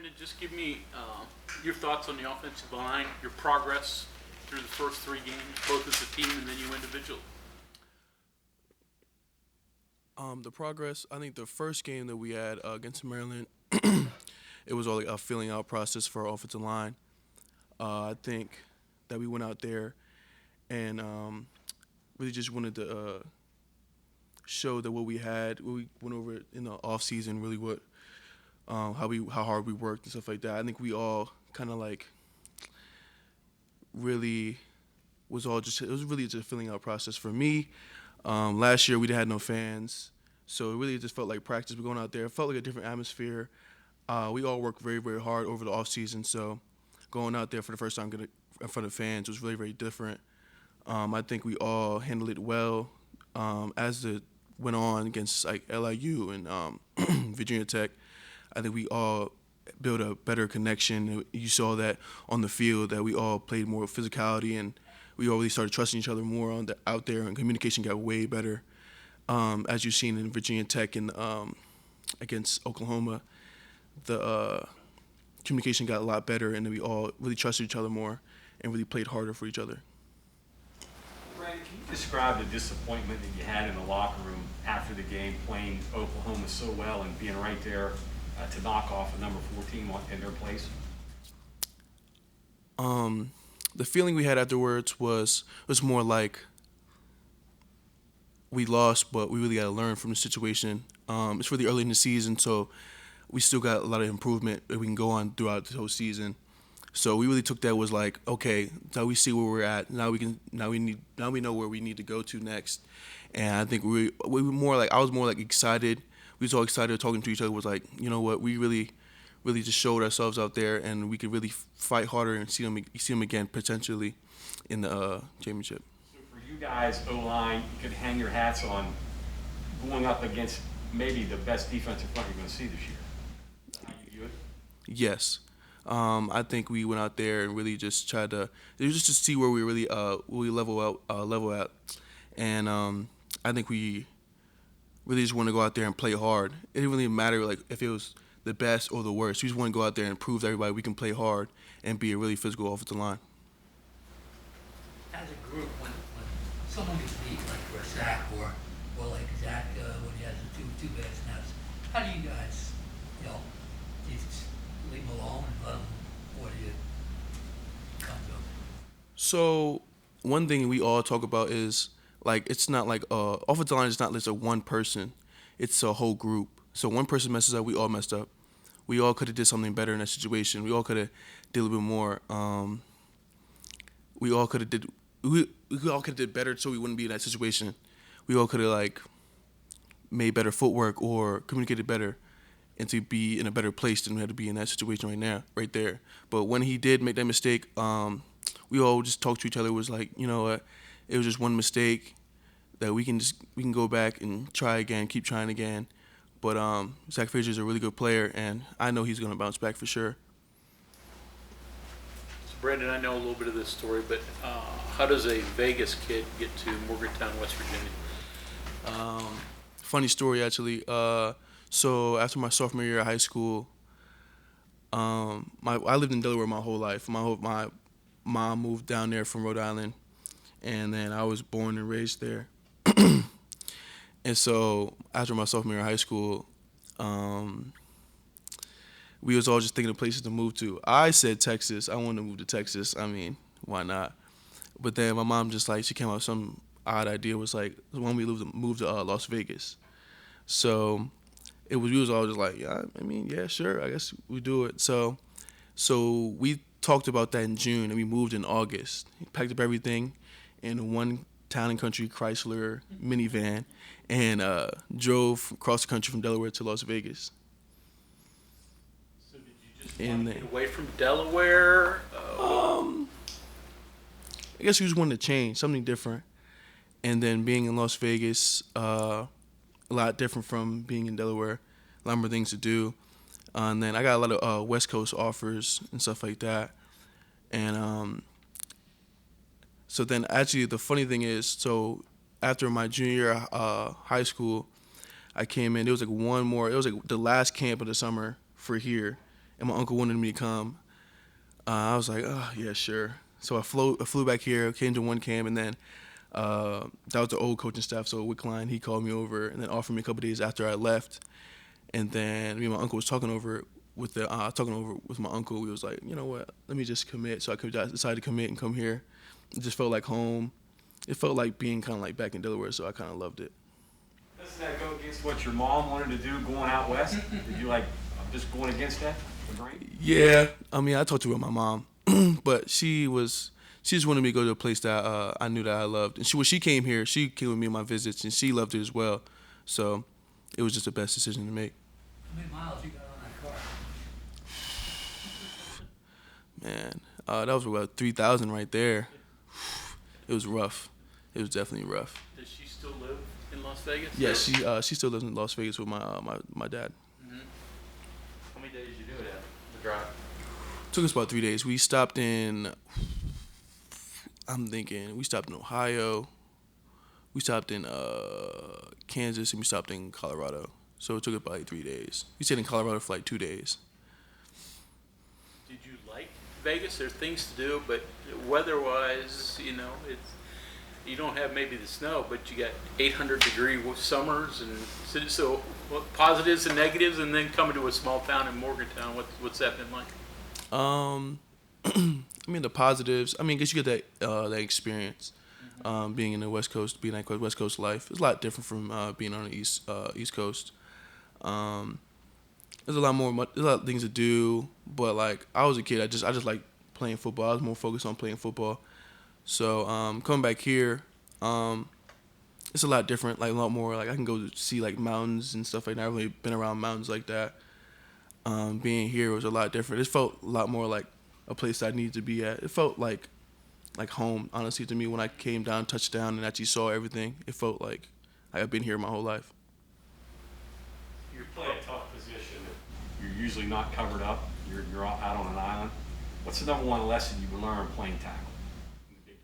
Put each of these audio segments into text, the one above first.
Brandon, just give me your thoughts on the offensive line, your progress through the first three games, both as a team and then you individually. The progress, I think the first game that we had against Maryland, it was all like a filling out process for our offensive line. I think that we went out there and really just wanted to show that what we had, what we went over in the off season, really what how hard we worked and stuff like that. I think we all kind of like really it was really just a filling out process for me. Last year we had no fans, so it really just felt like practice. We're going out there. It felt like a different atmosphere. We all worked very, very hard over the off season, so going out there for the first time in front of fans was really, very different. I think we all handled it well. As it went on against like LIU and Virginia Tech, I think we all built a better connection. You saw that on the field that we all played more physicality and we all really started trusting each other more out there, and communication got way better. As you've seen in Virginia Tech and against Oklahoma, the communication got a lot better, and we all really trusted each other more and really played harder for each other. Brandon, can you describe the disappointment that you had in the locker room after the game, playing Oklahoma so well and being right there to knock off a number 14 in their place? The feeling we had afterwards was more like we lost, but we really got to learn from the situation. It's really early in the season, so we still got a lot of improvement that we can go on throughout the whole season. So we really took that was like, okay, now we see where we're at. Now we know where we need to go to next. And I think we were more like, I was more like excited. We was all excited talking to each other. Was like, you know what, we really just showed ourselves out there, and we could really fight harder and see them again potentially in the championship. So for you guys, O-line, you could hang your hats on going up against maybe the best defensive front you're going to see this year. How you view it? Yes. I think we went out there and really just tried to just to see where we really level at, and I think we really just want to go out there and play hard. It didn't really matter like if it was the best or the worst. We just want to go out there and prove to everybody we can play hard and be a really physical offensive line. As a group, when someone gets beat like for a sack or like Zach when he has two bad snaps, how do you guys, do you just leave them alone and let them, or do you come to them? So one thing we all talk about is like it's not like offensive line is not just a one person, it's a whole group. So one person messes up, we all messed up. We all could have did something better in that situation. We all could have did a little bit more. We all could have did better so we wouldn't be in that situation. We all could have like made better footwork or communicated better and to be in a better place than we had to be in that situation right there. But when he did make that mistake, we all just talked to each other. It was like, you know what, it was just one mistake that we can go back and try again, keep trying again. But Zach Frazier is a really good player, and I know he's going to bounce back for sure. So Brandon, I know a little bit of this story, but how does a Vegas kid get to Morgantown, West Virginia? Funny story, actually. So after my sophomore year of high school, I lived in Delaware my whole life. My mom moved down there from Rhode Island, and then I was born and raised there. And so after my sophomore year of high school, we was all just thinking of places to move to. I said Texas. I wanted to move to Texas. I mean, why not? But then my mom just like, she came up with some odd idea. Was like, when we moved to Las Vegas. So we was all just like, yeah, I mean, yeah, sure, I guess we do it. So we talked about that in June, and we moved in August. Packed up everything in one Town and Country Chrysler minivan and drove across the country from Delaware to Las Vegas. So did you just want to get away from Delaware? I guess we just wanted to change, something different. And then being in Las Vegas, a lot different from being in Delaware, a lot more things to do. And then I got a lot of West Coast offers and stuff like that. And so then actually the funny thing is, so after my junior year high school, I came in. It was like one more. It was like the last camp of the summer for here, and my uncle wanted me to come. I was like, oh yeah, sure. So I flew back here, came to one camp, and then that was the old coaching staff. So Wick Klein, he called me over and then offered me a couple days after I left. And then me and my uncle was talking over with my uncle. We was like, you know what? Let me just commit. So I decided to commit and come here. It just felt like home. It felt like being kind of like back in Delaware. So I kind of loved it. Doesn't that go against what your mom wanted to do going out west? Did you like just going against that? Yeah. I mean, I talked to my mom, but she just wanted me to go to a place that I knew that I loved. And when she came here, she came with me on my visits, and she loved it as well. So it was just the best decision to make. How many miles you got on that car? Man, that was about 3,000 right there. It was rough. It was definitely rough. Does she still live in Las Vegas? Yeah, she still lives in Las Vegas with my dad. Mm-hmm. How many days did you do it at, the drive? Took us about 3 days. We stopped in, we stopped in Ohio, we stopped in Kansas, and we stopped in Colorado. So it took about like 3 days. We stayed in Colorado for like 2 days. Did you like Vegas? There's things to do, but weather-wise, you don't have maybe the snow, but you got 800-degree summers, and so positives and negatives, and then coming to a small town in Morgantown. What's that been like? I mean, the positives. I mean, I guess you get that experience, being in the West Coast, being that West Coast life. It's a lot different from being on the East Coast. There's a lot of things to do, but like I was a kid, I just like playing football. I was more focused on playing football. So coming back here, it's a lot different. Like a lot more. Like I can go see like mountains and stuff like that. I've really been around mountains like that. Being here was a lot different. It felt a lot more like a place I needed to be at. It felt like home, honestly, to me. When I came down, touched down, and actually saw everything, it felt like I've been here my whole life. You play a tough position. You're usually not covered up. You're out on an island. What's the number one lesson you learned playing tackle in the Big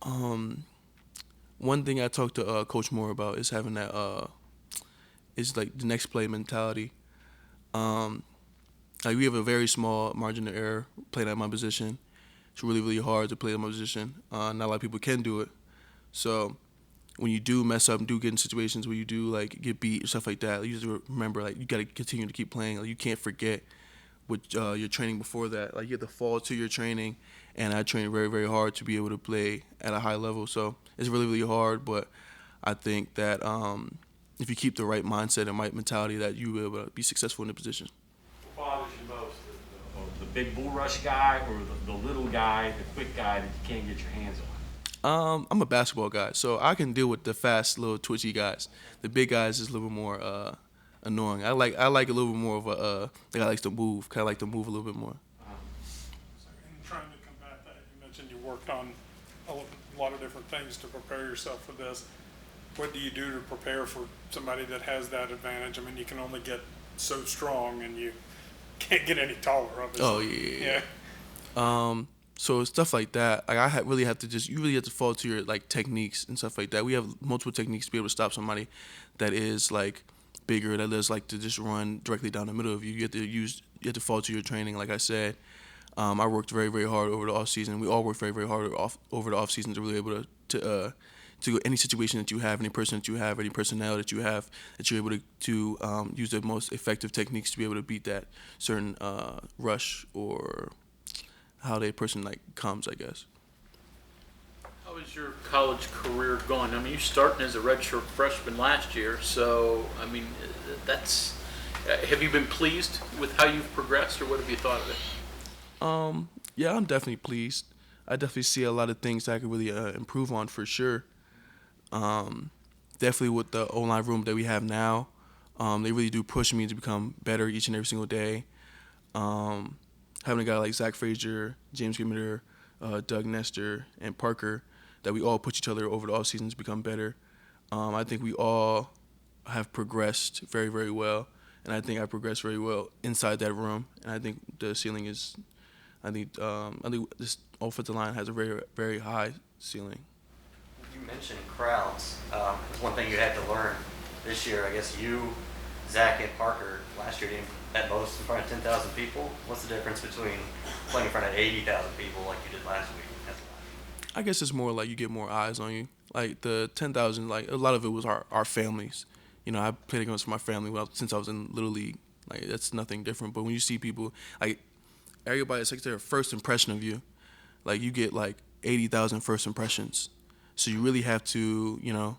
12? One thing I talked to Coach Moore about is having that is like the next play mentality. Like we have a very small margin of error playing at my position. It's really, really hard to play at my position. Not a lot of people can do it. So when you do mess up and do get in situations where you do like get beat or stuff like that, you just remember like you got to continue to keep playing. Like you can't forget what your training before that. Like you have to fall to your training, and I trained very, very hard to be able to play at a high level. So it's really, really hard, but I think that if you keep the right mindset and right mentality, that you will be able to be successful in the position. What bothers you most, the big bull rush guy or the little guy, the quick guy that you can't get your hands on? I'm a basketball guy, so I can deal with the fast, little twitchy guys. The big guys is a little bit more annoying. I like a little bit more of a guy likes to move. Kind of like to move a little bit more. So in trying to combat that, you mentioned you worked on a lot of different things to prepare yourself for this. What do you do to prepare for somebody that has that advantage? I mean, you can only get so strong, and you can't get any taller, obviously. Oh yeah. So stuff like that, like you really have to fall to your like techniques and stuff like that. We have multiple techniques to be able to stop somebody that is like bigger, that is like to just run directly down the middle of you. You have to fall to your training, like I said. I worked very, very hard over the off season. We all worked very, very hard over the off season to really able to any situation that you have, any person that you have, any personnel that you have, that you're able to use the most effective techniques to be able to beat that certain rush or how the person like comes, I guess. How is your college career going? I mean, you're starting as a redshirt freshman last year, so I mean, that's. Have you been pleased with how you've progressed, or what have you thought of it? Yeah, I'm definitely pleased. I definitely see a lot of things that I could really improve on for sure. Definitely with the O-line room that we have now, they really do push me to become better each and every single day. Having a guy like Zach Frazier, James Gimmitter, Doug Nestor, and Parker, that we all push each other over the off season to become better. I think we all have progressed very, very well, and I think I progressed very well inside that room. And I think the ceiling is, I think this offensive line has a very, very high ceiling. You mentioned crowds. It's one thing you had to learn this year. I guess you, Zach, and Parker last year didn't at most in front of 10,000 people. What's the difference between playing in front of 80,000 people like you did last week? I guess it's more like you get more eyes on you. Like the 10,000, like a lot of it was our families. You know, I played against my family since I was in Little League. Like that's nothing different. But when you see people, like everybody, it's like their first impression of you. Like you get like 80,000 first impressions. So you really have to, you know,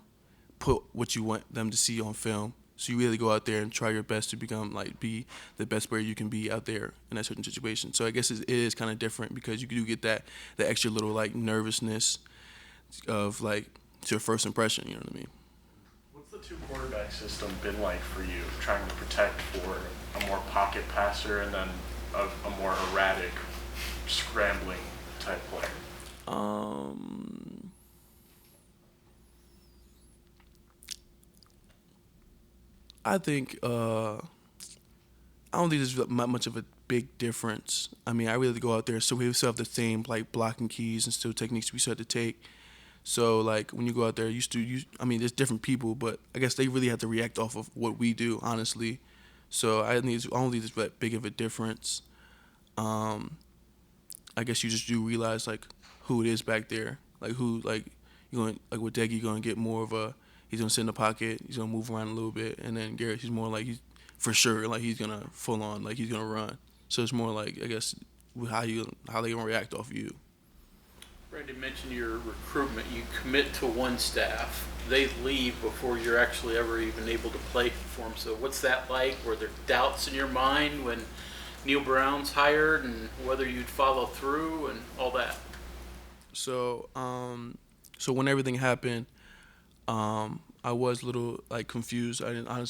put what you want them to see on film. So you really go out there and try your best to be the best player you can be out there in that certain situation. So I guess it is kind of different because you do get that extra little like nervousness of like it's your first impression. You know what I mean? What's the two quarterback system been like for you, trying to protect for a more pocket passer and then a more erratic, scrambling type player? I think I don't think there's not much of a big difference. I mean, I really go out there, so we still have the same like blocking keys and still techniques we still have to take. So like when you go out there, I mean, there's different people, but I guess they really have to react off of what we do, honestly. So I don't think there's that big of a difference. I guess you just do realize like who it is back there, like who like you're going like with Deggy, you're gonna get more of a he's gonna sit in the pocket, he's gonna move around a little bit, and then Garrett, he's more like he's for sure like he's gonna full on like he's gonna run. So it's more like I guess how they gonna react off you. Brandon mentioned your recruitment. You commit to one staff. They leave before you're actually ever even able to play for them. So what's that like? Were there doubts in your mind when Neil Brown's hired and whether you'd follow through and all that? So when everything happened, I was a little like confused. I did not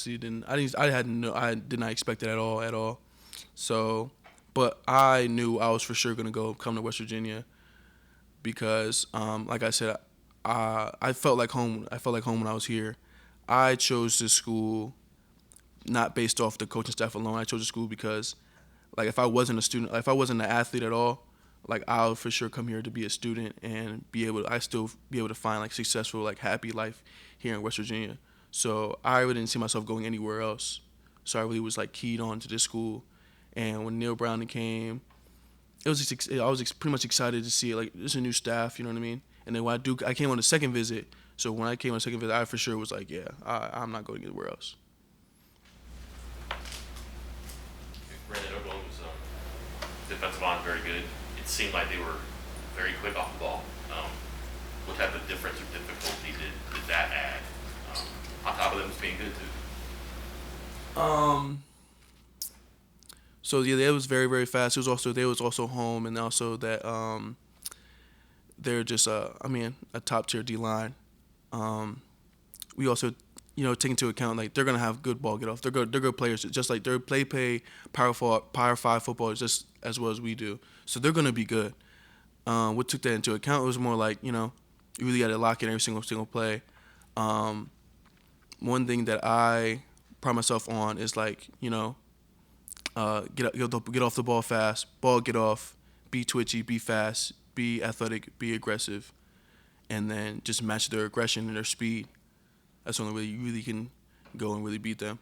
expect it at all. So, but I knew I was for sure gonna come to West Virginia because, like I said, I felt like home. I felt like home when I was here. I chose this school not based off the coaching staff alone. I chose the school because, like, if I wasn't a student, like, if I wasn't an athlete at all, like, I'll for sure come here to be a student and still be able to find like successful, like, happy life here in West Virginia. So I really didn't see myself going anywhere else. So I really was like keyed on to this school. And when Neil Brown came, I was pretty much excited to see it. Like, there's a new staff, you know what I mean? And then when I came on the second visit. So when I came on the second visit, I for sure was like, yeah, I'm not going anywhere else. Brandon was defensive line very good. It seemed like they were very quick off the ball. What type of difference or difficulty did that add? On top of them just being good too. So yeah, it was very, very fast. They was also home, and also that they're just a top tier D line. We also, take into account like they're gonna have good ball get off. They're good players, just like they're play Power 5 football just as well as we do. So they're gonna be good. What took that into account, it was more like you really got to lock in every single play. One thing that I pride myself on is like get off the ball fast, get off, be twitchy, be fast, be athletic, be aggressive, and then just match their aggression and their speed. That's the only way you really can go and really beat them.